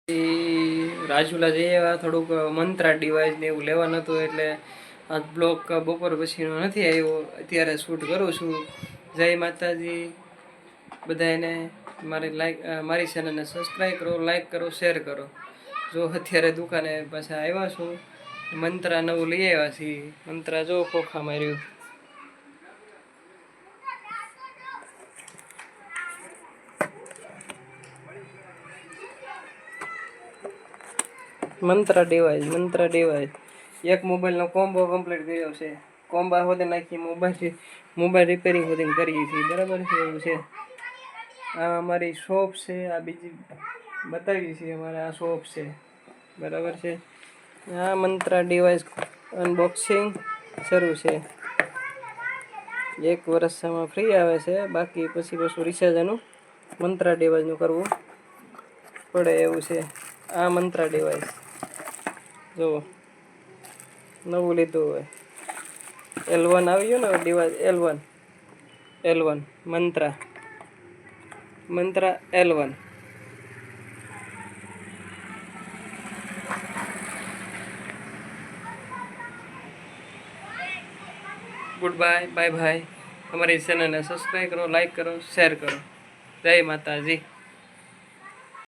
એ રાજુલા જઈ આવ્યા, થોડુંક મંત્રા ડિવાઇસ ને એવું લેવાનું હતું એટલે આ બ્લોક બપોર પછીનો નથી આવ્યો, અત્યારે શૂટ કરું છું. જય માતાજી બધાને. મારી ચેનલને સબસ્ક્રાઈબ કરો, લાઈક કરો, શેર કરો. જો અત્યારે દુકાને પાછા આવ્યા છું, મંત્રા નવું લઈ આવ્યા છીએ. મંત્રા જો ખોખા માર્યું. મંત્રા ડિવાઇસ એક મોબાઈલનો કોમ્બો કમ્પ્લીટ કર્યો છે. કોમ્બા હોતે નાખી મોબાઈલ રિપેરિંગ હોતે કરીએ છીએ, બરાબર છે. એવું છે. આ અમારી શોપ છે, આ બીજી બતાવી છે અમારે આ શોપ છે, બરાબર છે. આ મંત્રા ડિવાઇસ અનબોક્સિંગ શરૂ છે. 1 વર્ષમાં ફ્રી આવે છે, બાકી પછી રિચાર્જ એનું મંત્રા ડિવાઇસનું કરવું પડે એવું છે. આ મંત્રા ડિવાઇસ જુઓ, નવું લીધું હોય. L1 આવી ગયું ને device, L1 Mantra L1. Good bye, bye. અમારી ચેનલને સબસ્ક્રાઈબ કરો, લાઈક કરો, શેર કરો. જય માતાજી.